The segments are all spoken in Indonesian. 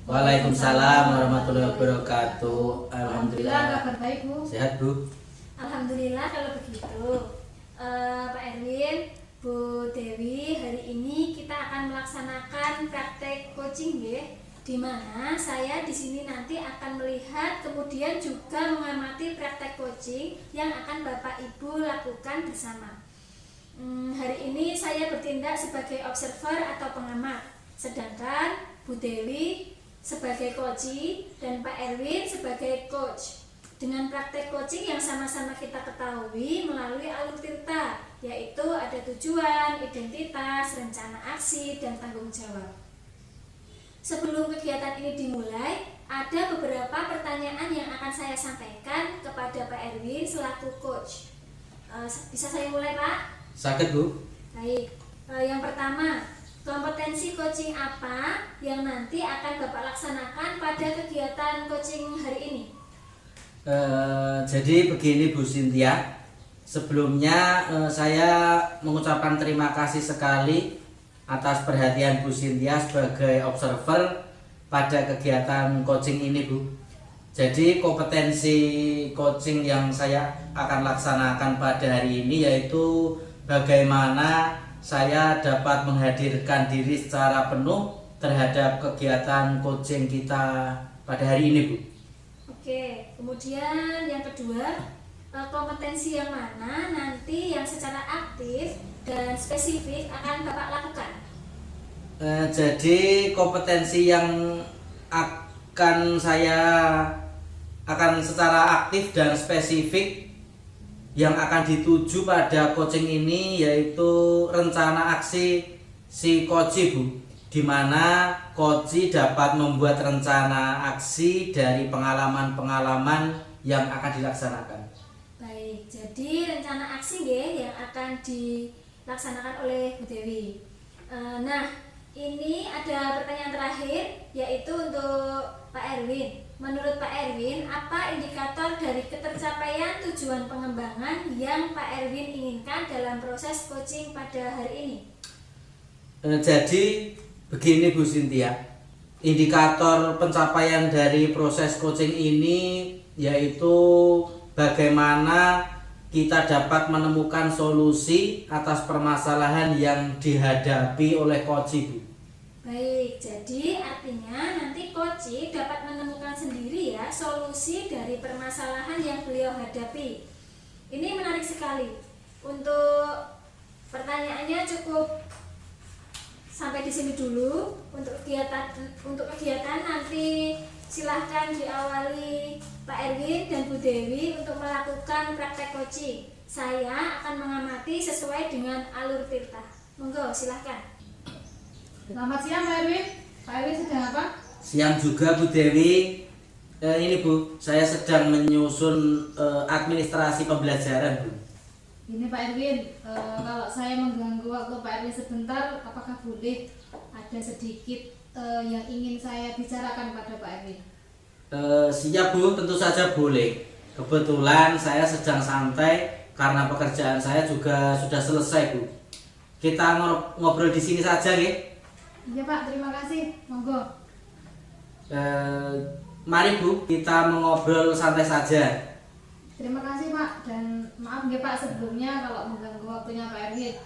Waalaikumsalam warahmatullahi wabarakatuh. Alhamdulillah. Kabar baik, Bu. Sehat, Bu? Alhamdulillah kalau begitu. Pak Erwin, Bu Dewi, hari ini kita akan melaksanakan praktek coaching ya, di mana saya di sini nanti akan melihat kemudian juga mengamati praktek coaching yang akan Bapak Ibu lakukan bersama. Hari ini saya bertindak sebagai observer atau pengamat, sedangkan Bu Dewi sebagai coach dan Pak Erwin sebagai coach. Dengan praktek coaching yang sama-sama kita ketahui melalui alur tirta, yaitu ada tujuan, identitas, rencana aksi, dan tanggung jawab. Sebelum kegiatan ini dimulai, ada beberapa pertanyaan yang akan saya sampaikan kepada Pak Erwin selaku coach. Bisa saya mulai, Pak? Sakit, Bu? Baik. Yang pertama, kompetensi coaching apa yang nanti akan Bapak laksanakan pada kegiatan coaching hari ini? Jadi begini, Bu Cynthia. Sebelumnya saya mengucapkan terima kasih sekali atas perhatian Bu Cynthia sebagai observer pada kegiatan coaching ini, Bu. Jadi kompetensi coaching yang saya akan laksanakan pada hari ini yaitu bagaimana saya dapat menghadirkan diri secara penuh terhadap kegiatan coaching kita pada hari ini, Bu. Oke, kemudian yang kedua, kompetensi yang mana nanti yang secara aktif dan spesifik akan Bapak lakukan? Jadi kompetensi yang akan secara aktif dan spesifik yang akan dituju pada coaching ini yaitu rencana aksi si coach, Bu, di mana coach dapat membuat rencana aksi dari pengalaman-pengalaman yang akan dilaksanakan. Baik, jadi rencana aksi yang akan dilaksanakan oleh Bu Dewi. Ini ada pertanyaan terakhir yaitu untuk Pak Erwin. Menurut Pak Erwin, apa indikator dari ketercapaian tujuan pengembangan yang Pak Erwin inginkan dalam proses coaching pada hari ini? Jadi begini, Bu Cynthia, indikator pencapaian dari proses coaching ini yaitu bagaimana kita dapat menemukan solusi atas permasalahan yang dihadapi oleh coach, Bu. Baik, jadi artinya nanti coach dapat menemukan sendiri ya solusi dari permasalahan yang beliau hadapi. Ini menarik sekali. Untuk pertanyaannya cukup sampai di sini dulu. Untuk kegiatan nanti silahkan diawali Pak Erwin dan Bu Dewi untuk melakukan praktek coaching. Saya akan mengamati sesuai dengan alur tirta. Monggo silahkan. Selamat siang Pak Erwin. Pak Erwin sedang apa? Siang juga, Bu Dewi. Ini, Bu, saya sedang menyusun administrasi pembelajaran, Bu. Ini Pak Erwin, kalau saya mengganggu waktu Pak Erwin sebentar, apakah boleh ada sedikit yang ingin saya bicarakan pada Pak Erwin? Siap, Bu, tentu saja boleh. Kebetulan saya sedang santai karena pekerjaan saya juga sudah selesai, Bu. Kita ngobrol di sini saja, ya. Iya Pak, terima kasih. Monggo. Mari, Bu, kita mengobrol santai saja. Terima kasih Pak, dan maaf ya Pak sebelumnya kalau mengganggu waktunya Pak Erwin.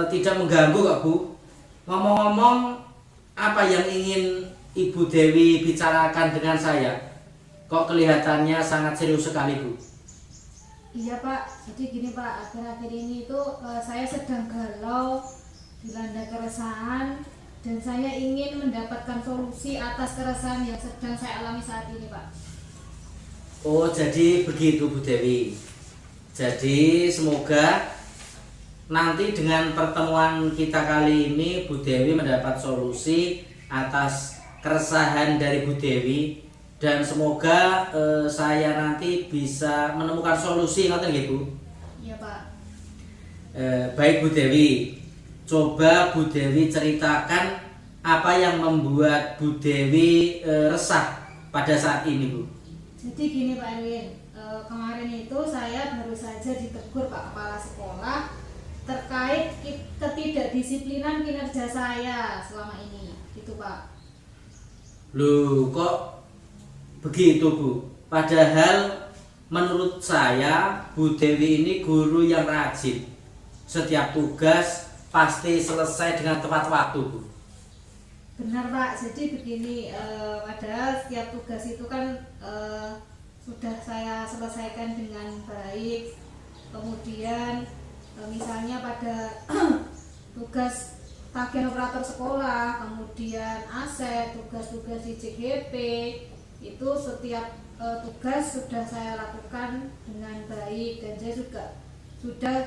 Tidak mengganggu kok, Bu. Ngomong-ngomong, apa yang ingin Ibu Dewi bicarakan dengan saya? Kok kelihatannya sangat serius sekali, Bu? Iya Pak, jadi gini Pak, akhir-akhir ini itu saya sedang galau, dilanda keresahan, dan saya ingin mendapatkan solusi atas keresahan yang sedang saya alami saat ini Pak. Oh, jadi begitu, Bu Dewi. Jadi semoga nanti dengan pertemuan kita kali ini Bu Dewi mendapat solusi atas keresahan dari Bu Dewi, dan semoga saya nanti bisa menemukan solusi, ngoten nggih, Bu? Iya Pak. Baik, Bu Dewi. Coba Bu Dewi ceritakan apa yang membuat Bu Dewi resah pada saat ini, Bu. Jadi gini Pak Erwin, kemarin itu saya baru saja ditegur Pak Kepala Sekolah terkait ketidakdisiplinan kinerja saya selama ini, gitu Pak. Loh, kok begitu Bu? Padahal menurut saya Bu Dewi ini guru yang rajin. Setiap tugas pasti selesai dengan tepat waktu Bu. Benar Pak, jadi begini, padahal setiap tugas itu kan sudah saya selesaikan dengan baik. Kemudian misalnya pada tugas tagihan operator sekolah, kemudian aset, tugas-tugas di CGP, itu setiap tugas sudah saya lakukan dengan baik, dan saya juga sudah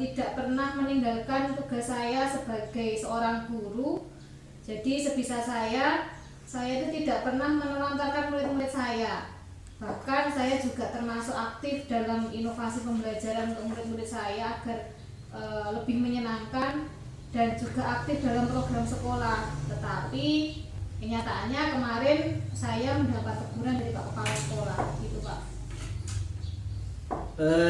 tidak pernah meninggalkan tugas saya sebagai seorang guru. Jadi sebisa saya itu tidak pernah menelantarkan murid-murid saya. Bahkan saya juga termasuk aktif dalam inovasi pembelajaran untuk murid-murid saya agar lebih menyenangkan, dan juga aktif dalam program sekolah. Tetapi kenyataannya kemarin saya mendapat teguran dari Pak Kepala Sekolah, gitu Pak.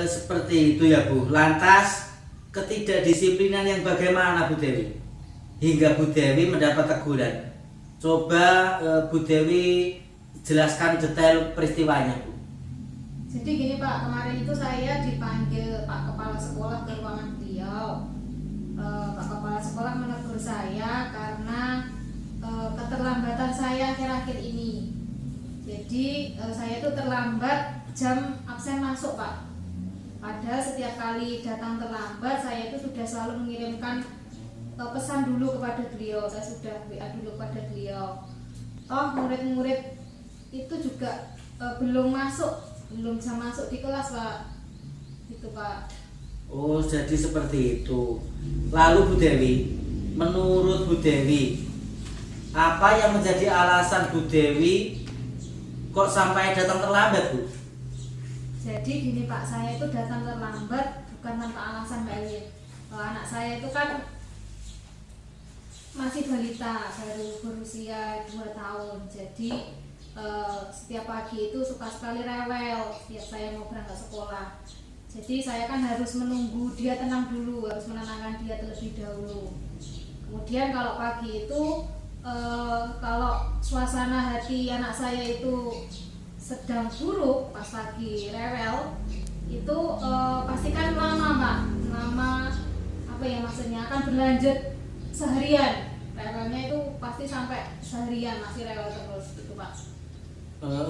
Seperti itu ya Bu. Lantas ketidakdisiplinan yang bagaimana Bu Dewi? Hingga Bu Dewi mendapat teguran. Coba Bu Dewi jelaskan detail peristiwanya Bu. Jadi gini Pak, kemarin itu saya dipanggil Pak Kepala Sekolah ke ruangan beliau. Pak Kepala Sekolah menegur saya karena keterlambatan saya akhir-akhir ini. Jadi saya itu terlambat jam absen masuk Pak. Padahal setiap kali datang terlambat saya itu sudah selalu mengirimkan pesan dulu kepada beliau. Saya sudah WA dulu kepada beliau. Toh murid-murid itu juga belum bisa masuk di kelas Pak. Gitu Pak. Oh, jadi seperti itu. Lalu Bu Dewi, menurut Bu Dewi, apa yang menjadi alasan Bu Dewi kok sampai datang terlambat Bu? Jadi gini Pak, saya itu datang terlambat bukan tanpa alasan Mbak Yin. Anak saya itu kan masih balita, baru berusia 2 tahun. Jadi setiap pagi itu suka sekali rewel setiap saya mau berangkat sekolah. Jadi saya kan harus menunggu dia tenang dulu, harus menenangkan dia terlebih dahulu. Kemudian kalau pagi itu kalau suasana hati anak saya itu sedang buruk, pas lagi rewel itu pasti kan lama Pak, lama apa ya maksudnya, akan berlanjut seharian. Rewelnya itu pasti sampai seharian masih rewel terus gitu Pak.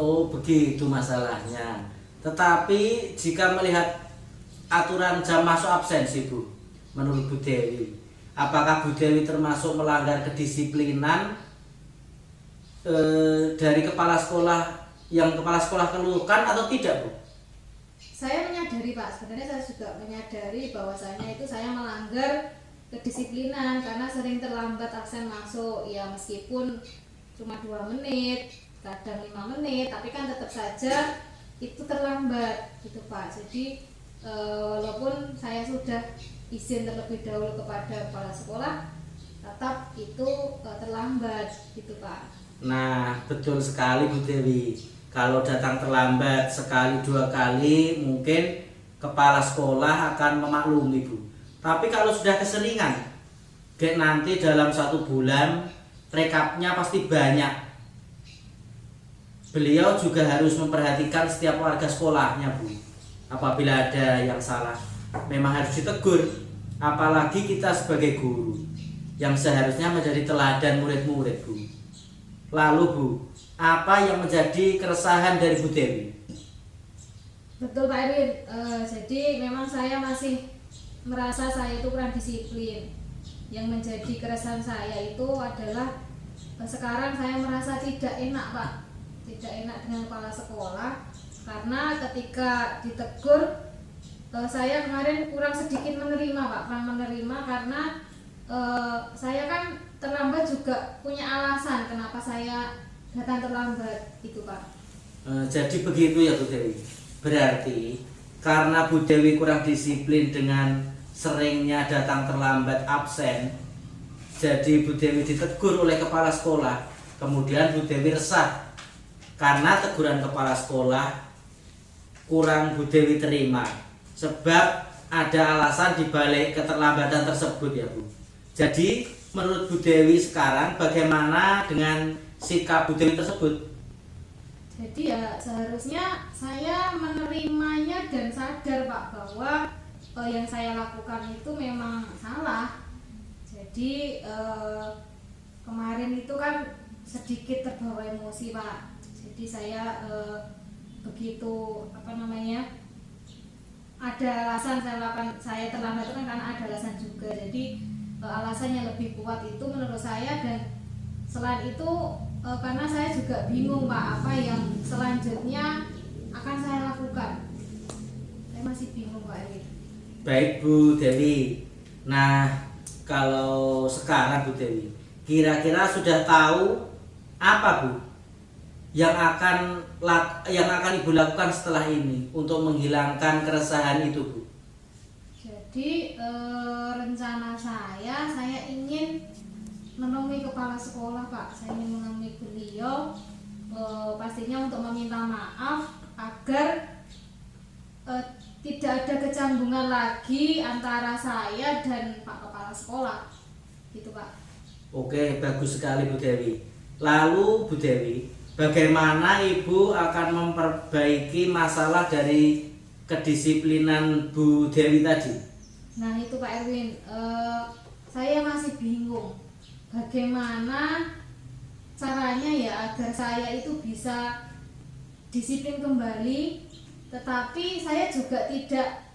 Oh, begitu masalahnya. Tetapi jika melihat aturan jam masuk absensi Bu, menurut Bu Dewi, apakah Bu Dewi termasuk melanggar kedisiplinan dari kepala sekolah yang kepala sekolah keluhkan atau tidak Bu? Saya menyadari Pak, sebenarnya saya juga menyadari bahwasanya itu saya melanggar kedisiplinan karena sering terlambat absen masuk. Ya meskipun cuma 2 menit, kadang 5 menit, tapi kan tetap saja itu terlambat gitu Pak. Jadi walaupun saya sudah izin terlebih dahulu kepada kepala sekolah, tetap itu terlambat gitu Pak. Nah, betul sekali Bu Dewi. Kalau datang terlambat sekali 2 kali mungkin kepala sekolah akan memaklumi Bu. Tapi kalau sudah keseringan, kayak nanti dalam 1 bulan rekapnya pasti banyak. Beliau juga harus memperhatikan setiap warga sekolahnya Bu. Apabila ada yang salah, memang harus ditegur. Apalagi kita sebagai guru yang seharusnya menjadi teladan murid-murid Bu. Lalu Bu, apa yang menjadi keresahan dari Bu Dewi? Betul Pak Erwin, jadi memang saya masih merasa saya itu kurang disiplin. Yang menjadi keresahan saya itu adalah sekarang saya merasa tidak enak Pak, tidak enak dengan kepala sekolah, karena ketika ditegur saya kemarin kurang sedikit menerima Pak, kurang menerima karena saya kan terlambat juga punya alasan kenapa saya datang terlambat itu Pak. Jadi begitu ya Bu Dewi. Berarti karena Bu Dewi kurang disiplin dengan seringnya datang terlambat absen, jadi Bu Dewi ditegur oleh kepala sekolah. Kemudian Bu Dewi resah karena teguran kepala sekolah kurang Bu Dewi terima, sebab ada alasan dibalik keterlambatan tersebut ya Bu. Jadi menurut Bu Dewi sekarang bagaimana dengan sikap Bu Dewi tersebut? Jadi ya seharusnya saya menerimanya dan sadar Pak bahwa yang saya lakukan itu memang salah. Jadi kemarin itu kan sedikit terbawa emosi Pak. Jadi saya begitu ada alasan saya terlambat itu kan karena ada alasan juga. Jadi alasan yang lebih kuat itu menurut saya, dan selain itu karena saya juga bingung Pak apa yang selanjutnya akan saya lakukan. Saya masih bingung Pak Erwin. Baik Bu Dewi. Nah, kalau sekarang Bu Dewi, kira-kira sudah tahu apa Bu yang akan Ibu lakukan setelah ini untuk menghilangkan keresahan itu Bu? Jadi rencana saya ingin menemui kepala sekolah Pak. Saya ingin menemui beliau pastinya untuk meminta maaf agar tidak ada kecambungan lagi antara saya dan Pak Kepala Sekolah. Gitu Pak. Oke, bagus sekali Bu Dewi. Lalu Bu Dewi, bagaimana Ibu akan memperbaiki masalah dari kedisiplinan Bu Dewi tadi? Nah itu Pak Erwin, saya masih bingung bagaimana caranya ya agar saya itu bisa disiplin kembali, tetapi saya juga tidak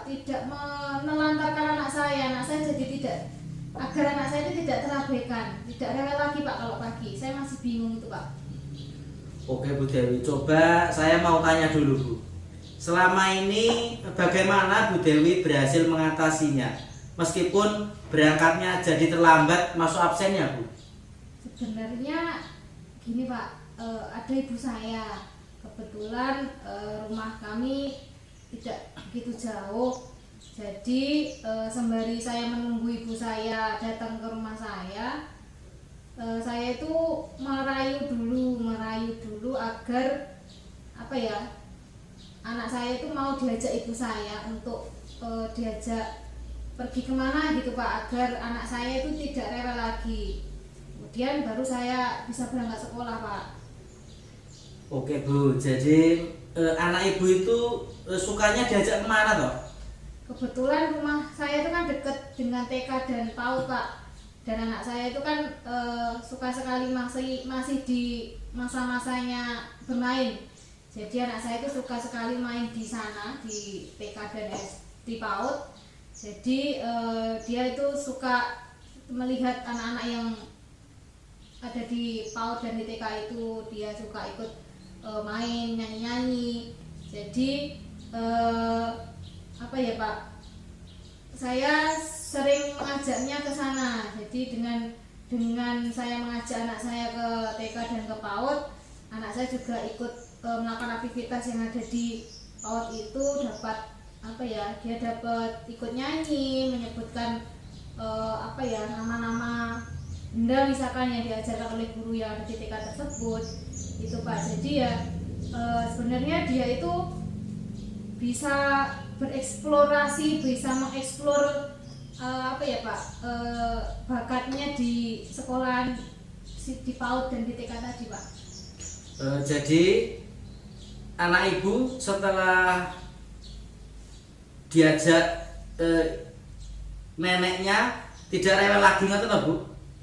tidak menelantarkan anak saya jadi tidak, agar anak saya itu tidak terabaikan, tidak rewel lagi Pak kalau pagi. Saya masih bingung itu Pak. Oke Bu Dewi, coba saya mau tanya dulu Bu. Selama ini bagaimana Bu Dewi berhasil mengatasinya? Meskipun berangkatnya jadi terlambat masuk absennya Bu. Sebenarnya gini Pak, ada ibu saya. Kebetulan rumah kami tidak begitu jauh. Jadi sembari saya menunggu ibu saya datang ke rumah saya itu merayu dulu agar anak saya itu mau diajak ibu saya untuk diajak pergi kemana gitu Pak, agar anak saya itu tidak rewel lagi. Kemudian baru saya bisa berangkat sekolah Pak. Oke Bu, jadi anak Ibu itu sukanya diajak kemana toh? Kebetulan rumah saya itu kan dekat dengan TK dan PAUD Pak. Dan anak saya itu kan suka sekali masih di masa-masanya bermain. Jadi anak saya itu suka sekali main di sana, di TK dan di PAUD. Jadi dia itu suka melihat anak-anak yang ada di PAUD dan di TK itu, dia suka ikut main, nyanyi-nyanyi. Jadi Pak, saya sering mengajaknya ke sana. Jadi dengan saya mengajak anak saya ke TK dan ke PAUD, anak saya juga ikut melakukan aktivitas yang ada di PAUD itu, dapat dia dapat ikut nyanyi, menyebutkan nama-nama benda misalkan yang diajarkan oleh guru yang ada di TK tersebut itu Pak. Jadi ya sebenarnya dia itu bisa bereksplorasi, bisa mengeksplor bakatnya di sekolah di PAUD dan di TK tadi Pak. Jadi anak Ibu setelah diajak neneknya tidak rewel lagi nggak tahu Bu?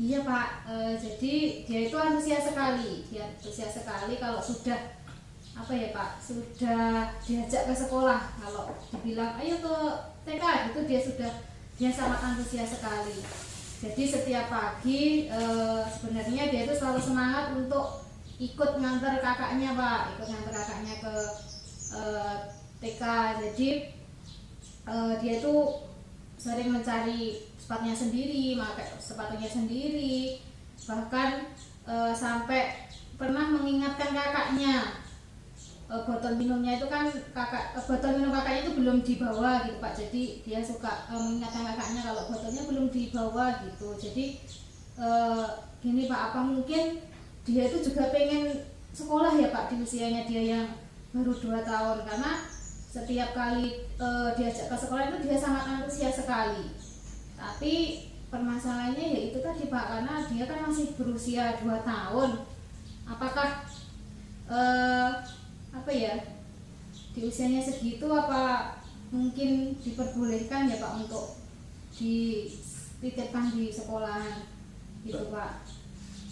Iya Pak, jadi dia itu antusias sekali, kalau sudah sudah diajak ke sekolah. Kalau dibilang ayo ke TK gitu, dia sangat antusias sekali. Jadi setiap pagi sebenarnya dia itu selalu semangat untuk ikut ngantar kakaknya Pak, ke TK. Jadi dia itu sering mencari sepatunya sendiri, bahkan sampai pernah mengingatkan kakaknya. Botol minumnya itu kan botol minum kakaknya itu belum dibawa gitu Pak. Jadi dia suka mengingatkan kakaknya kalau botolnya belum dibawa gitu. Jadi gini Pak, apa mungkin dia itu juga pengen sekolah ya Pak di usianya dia yang baru 2 tahun, karena setiap kali diajak ke sekolah itu dia sangat antusias sekali. Tapi permasalahannya ya itu tadi Pak, karena dia kan masih berusia 2 tahun. Apakah apa ya, di usianya segitu apa mungkin diperbolehkan ya Pak untuk dititipkan di sekolahan gitu Pak?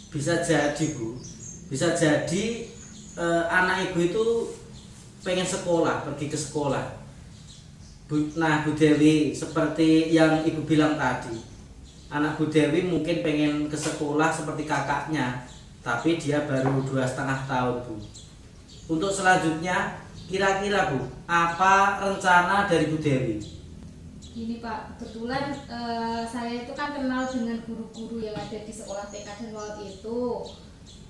Bisa jadi Bu, bisa jadi anak ibu itu pengen sekolah, pergi ke sekolah. Nah Bu Dewi, seperti yang ibu bilang tadi, anak Bu Dewi mungkin pengen ke sekolah seperti kakaknya, tapi dia baru 2,5 tahun Bu. Untuk selanjutnya, kira-kira Bu, apa rencana dari Bu Dewi? Ini Pak, kebetulan saya itu kan kenal dengan guru-guru yang ada di sekolah TK dan PAUD itu,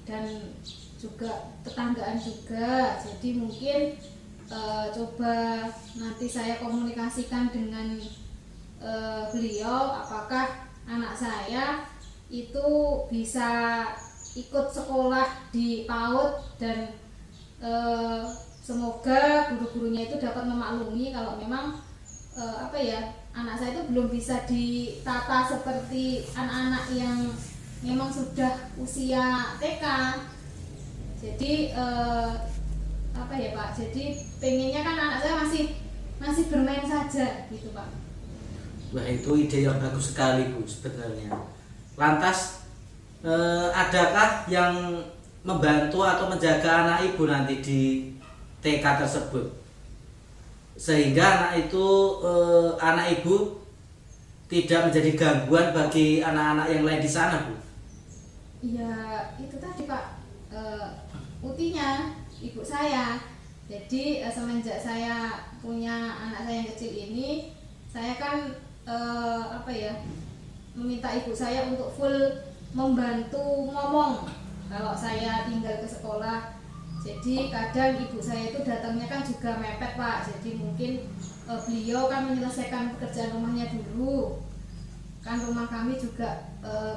dan juga tetanggaan juga. Jadi mungkin coba nanti saya komunikasikan dengan beliau, apakah anak saya itu bisa ikut sekolah di PAUD, dan semoga guru-gurunya itu dapat memaklumi kalau memang apa ya, anak saya itu belum bisa ditata seperti anak-anak yang memang sudah usia TK. Jadi apa ya Pak, jadi pengennya kan anak saya masih bermain saja gitu Pak. Wah, itu ide yang bagus sekali Bu sebenarnya. Lantas adakah yang membantu atau menjaga anak ibu nanti di TK tersebut, sehingga anak itu anak ibu tidak menjadi gangguan bagi anak-anak yang lain di sana Bu? Ya itu tadi Pak, utinya ibu saya. Jadi semenjak saya punya anak saya yang kecil ini, saya kan apa ya, meminta ibu saya untuk full membantu ngomong kalau saya tinggal ke sekolah. Jadi kadang ibu saya itu datangnya kan juga mepet Pak. Jadi mungkin beliau kan menyelesaikan pekerjaan rumahnya dulu. Kan rumah kami juga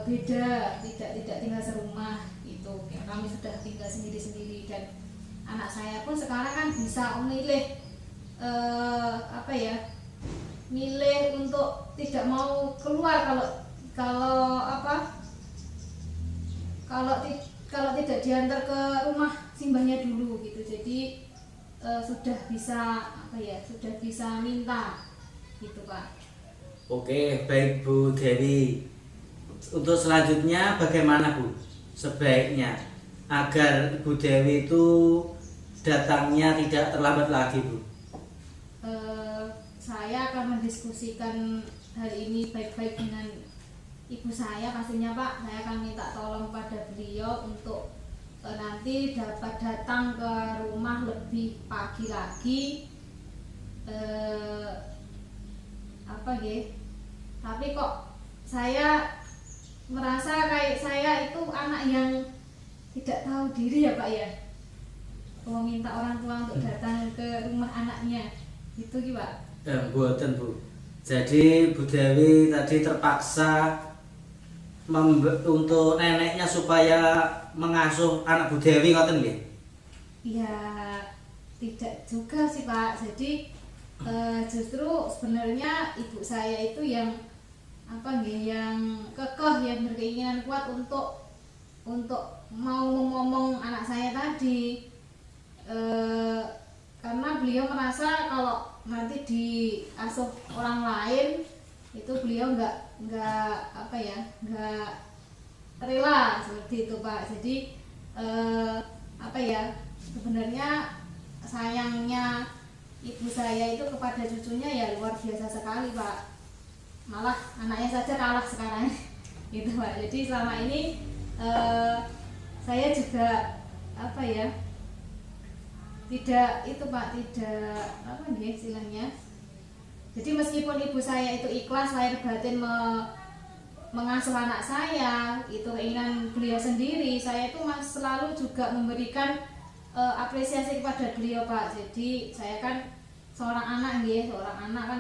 beda, tidak tinggal serumah gitu. Ya, kami sudah tinggal sendiri-sendiri, dan anak saya pun sekarang kan bisa memilih apa ya, milih untuk tidak mau keluar kalau tidak diantar ke rumah simbahnya dulu gitu. Jadi sudah bisa apa ya, sudah bisa minta gitu Pak. Oke, baik Bu Dewi. Untuk selanjutnya bagaimana Bu? Sebaiknya agar Bu Dewi itu datangnya tidak terlambat lagi Bu. Saya akan mendiskusikan hal ini baik-baik dengan ibu saya pastinya Pak. Saya akan minta tolong pada beliau untuk nanti dapat datang ke rumah lebih pagi lagi. Apa ya? Tapi kok saya merasa kayak saya itu anak yang tidak tahu diri ya Pak ya. Meminta orang tua untuk datang ke rumah anaknya. Gitu Pak. Mboten Bu. Jadi Bu Dewi tadi terpaksa untuk neneknya supaya mengasuh anak Bu Dewi, ngoten nggih? Ya tidak juga sih Pak. Jadi justru sebenarnya ibu saya itu yang apa nggih, yang kekeh, yang berkeinginan kuat untuk mau ngomong anak saya tadi. Karena beliau merasa kalau nanti diasuh orang lain itu beliau nggak apa ya, nggak rela seperti itu Pak. Jadi apa ya, sebenarnya sayangnya ibu saya itu kepada cucunya ya luar biasa sekali Pak. Malah anaknya saja kalah sekarang gitu Pak. Jadi selama ini saya juga apa ya, tidak itu Pak, tidak apa nggih istilahnya. Jadi meskipun ibu saya itu ikhlas lahir batin mengasuh anak saya, itu keinginan beliau sendiri, saya itu selalu juga memberikan apresiasi kepada beliau Pak. Jadi saya kan seorang anak nggih, seorang anak kan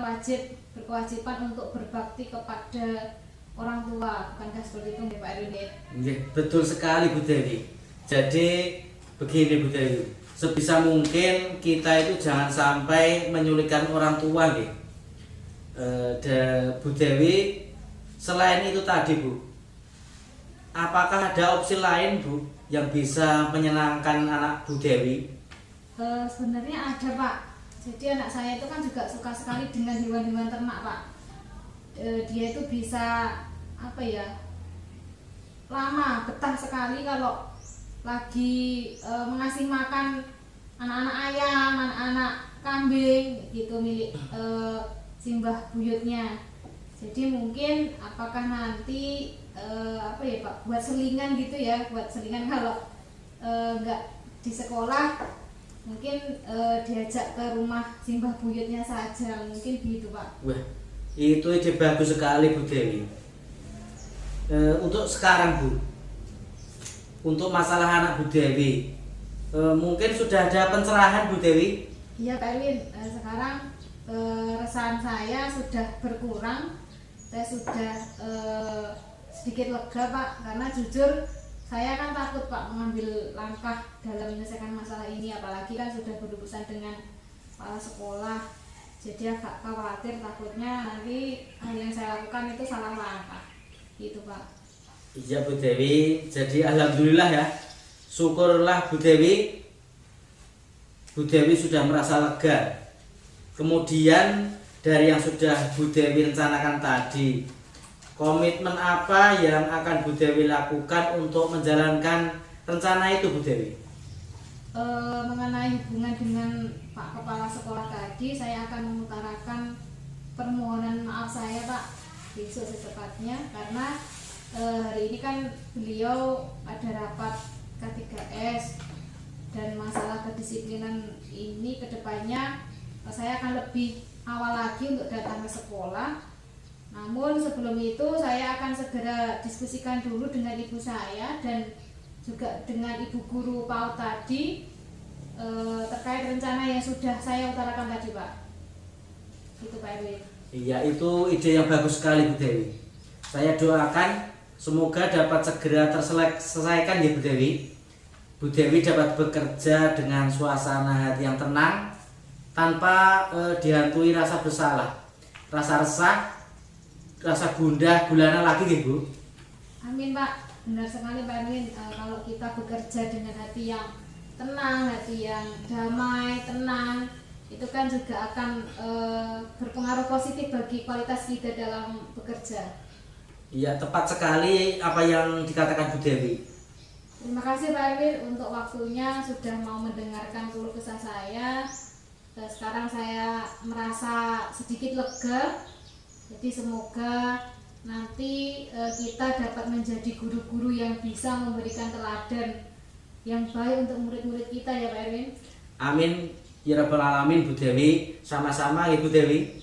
berkewajiban untuk berbakti kepada orang tua, bukankah seperti itu nggih Pak Erwin? Nggih, betul sekali Bu Dewi. Jadi begini Bu Dewi, sebisa mungkin kita itu jangan sampai menyulitkan orang tua nggih. Bu Dewi Selain itu tadi Bu, apakah ada opsi lain Bu yang bisa menyenangkan anak Bu Dewi? Sebenarnya ada Pak. Jadi anak saya itu kan juga suka sekali dengan hewan-hewan ternak Pak. Dia itu bisa apa ya, lama betah sekali kalau lagi mengasih makan anak-anak ayam, anak-anak kambing gitu milik simbah buyutnya. Jadi mungkin apakah nanti apa ya Pak, buat selingan gitu ya, buat selingan kalau nggak di sekolah, mungkin diajak ke rumah simbah buyutnya saja, mungkin gitu Pak. Wah, itu ide bagus sekali Bu Dewi. Untuk sekarang Bu, untuk masalah anak Bu Dewi, mungkin sudah ada pencerahan Bu Dewi? Iya Pak Erwin, sekarang keresahan saya sudah berkurang. Saya sudah sedikit lega Pak, karena jujur saya kan takut Pak mengambil langkah dalam menyelesaikan masalah ini, apalagi kan sudah berurusan dengan kepala sekolah. Jadi agak khawatir, takutnya nanti hal yang saya lakukan itu salah langkah gitu Pak. Iya Bu Dewi, jadi alhamdulillah ya, syukurlah Bu Dewi sudah merasa lega. Kemudian dari yang sudah Bu Dewi rencanakan tadi, komitmen apa yang akan Bu Dewi lakukan untuk menjalankan rencana itu Bu Dewi? Mengenai hubungan dengan Pak Kepala Sekolah tadi, saya akan mengutarakan permohonan maaf saya Pak besok secepatnya, karena hari ini kan beliau ada rapat K3S, dan masalah kedisiplinan ini kedepannya saya akan lebih awal lagi untuk datang ke sekolah. Namun sebelum itu saya akan segera diskusikan dulu dengan ibu saya dan juga dengan ibu guru PAUD tadi terkait rencana yang sudah saya utarakan tadi Pak. Gitu Pak Erwin. Iya, itu ide yang bagus sekali Bu Dewi. Saya doakan semoga dapat segera terselesaikan ya Bu Dewi. Bu Dewi dapat bekerja dengan suasana hati yang tenang, tanpa dihantui rasa bersalah, rasa resah, rasa gundah gulana lagi ya Bu. Amin Pak, benar sekali Pak Erwin. Kalau kita bekerja dengan hati yang tenang, hati yang damai, tenang, itu kan juga akan berpengaruh positif bagi kualitas kita dalam bekerja. Iya, tepat sekali apa yang dikatakan Bu Dewi. Terima kasih Pak Erwin untuk waktunya, sudah mau mendengarkan keluh kesah saya. Dan sekarang saya merasa sedikit lega. Jadi semoga nanti kita dapat menjadi guru-guru yang bisa memberikan teladan yang baik untuk murid-murid kita ya Pak Erwin. Amin ya rabbal alamin Bu Dewi. Sama-sama ya Bu Dewi.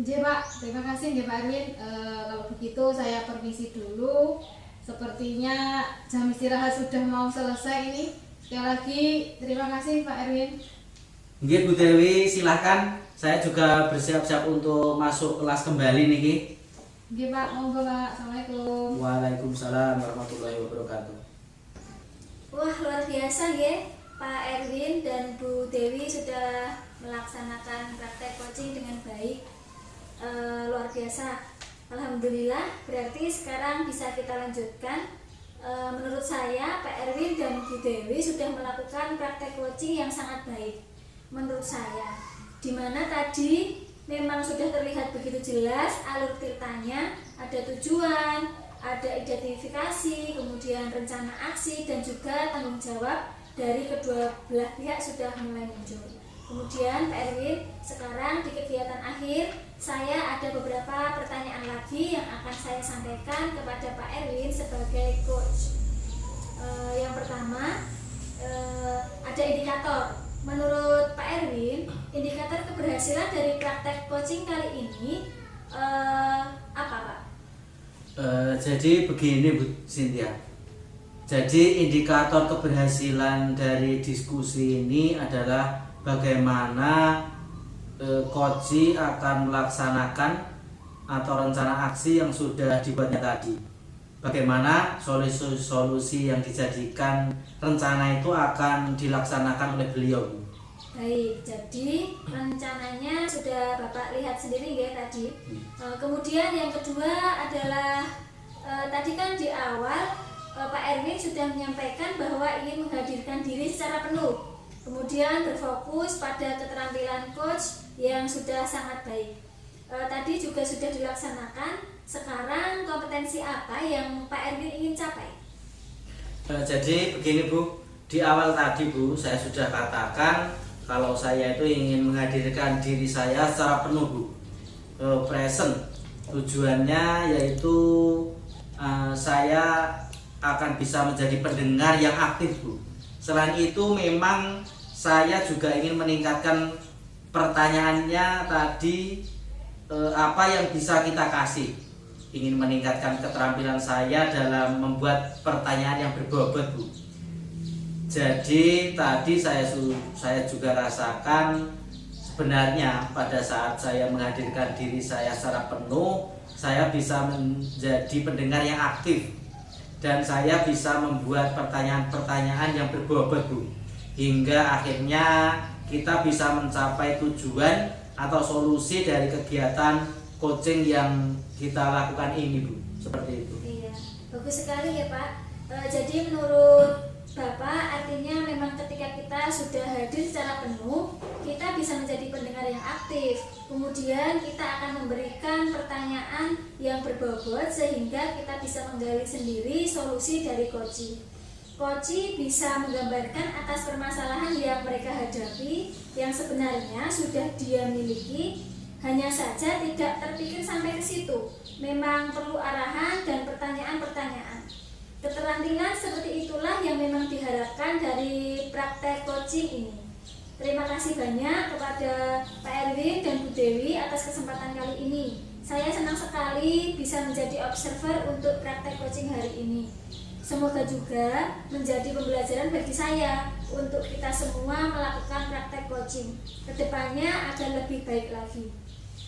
Iya Pak, terima kasih ya Pak Erwin. Kalau begitu saya permisi dulu. Sepertinya jam istirahat sudah mau selesai ini. Sekali lagi terima kasih Pak Erwin. Nggih Bu Dewi, silahkan. Saya juga bersiap-siap untuk masuk kelas kembali niki. Nggih Pak, monggo Pak. Assalamualaikum. Waalaikumsalam warahmatullahi wabarakatuh. Wah, luar biasa ya, Pak Erwin dan Bu Dewi sudah melaksanakan praktek coaching dengan baik. Luar biasa. Alhamdulillah, berarti sekarang bisa kita lanjutkan. Menurut saya Pak Erwin dan Bu Dewi sudah melakukan praktek coaching yang sangat baik menurut saya, dimana tadi memang sudah terlihat begitu jelas alur ceritanya, ada tujuan, ada identifikasi, kemudian rencana aksi, dan juga tanggung jawab dari kedua belah pihak sudah mulai muncul. Kemudian Pak Erwin, sekarang di kegiatan akhir saya ada beberapa pertanyaan lagi yang akan saya sampaikan kepada Pak Erwin sebagai coach. Yang pertama, ada indikator. Menurut Pak Erwin, indikator keberhasilan dari praktek coaching kali ini apa Pak? Jadi begini Bu Cynthia. Jadi indikator keberhasilan dari diskusi ini adalah bagaimana coach akan melaksanakan atau rencana aksi yang sudah dibuatnya tadi. Bagaimana solusi yang dijadikan rencana itu akan dilaksanakan oleh beliau. Baik, jadi rencananya sudah Bapak lihat sendiri ya tadi. Kemudian yang kedua adalah tadi kan di awal Pak Erwin sudah menyampaikan bahwa ingin menghadirkan diri secara penuh. Kemudian berfokus pada keterampilan coach yang sudah sangat baik. Tadi juga sudah dilaksanakan. Sekarang kompetensi apa yang Pak Erwin ingin capai? Jadi begini Bu, di awal tadi Bu, saya sudah katakan kalau saya itu ingin menghadirkan diri saya secara penuh Bu, present. Tujuannya yaitu saya akan bisa menjadi pendengar yang aktif Bu. Selain itu memang saya juga ingin meningkatkan pertanyaannya tadi, apa yang bisa kita kasih. Ingin meningkatkan keterampilan saya dalam membuat pertanyaan yang berbobot Bu. Jadi tadi saya juga rasakan sebenarnya pada saat saya menghadirkan diri saya secara penuh, saya bisa menjadi pendengar yang aktif dan saya bisa membuat pertanyaan-pertanyaan yang berbobot Bu, hingga akhirnya kita bisa mencapai tujuan atau solusi dari kegiatan coaching yang kita lakukan ini Bu, seperti itu. Iya, bagus sekali ya Pak. Jadi menurut Bapak, artinya memang ketika kita sudah hadir secara penuh, kita bisa menjadi pendengar yang aktif. Kemudian kita akan memberikan pertanyaan yang berbobot sehingga kita bisa menggali sendiri solusi dari coach. Coach bisa menggambarkan atas permasalahan yang mereka hadapi yang sebenarnya sudah dia miliki, hanya saja tidak terpikir sampai ke situ. Memang perlu arahan dan pertanyaan-pertanyaan. Keterampilan seperti itulah yang memang diharapkan dari praktek coaching ini. Terima kasih banyak kepada Pak Erwin dan Bu Dewi atas kesempatan kali ini. Saya senang sekali bisa menjadi observer untuk praktek coaching hari ini. Semoga juga menjadi pembelajaran bagi saya untuk kita semua melakukan praktek coaching. Kedepannya agar lebih baik lagi.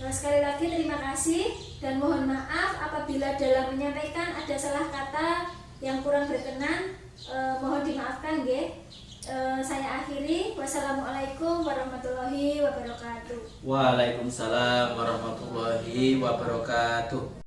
Sekali lagi terima kasih dan mohon maaf apabila dalam menyampaikan ada salah kata yang kurang berkenan, mohon dimaafkan nggih. Saya akhiri. Wassalamualaikum warahmatullahi wabarakatuh. Waalaikumsalam warahmatullahi wabarakatuh.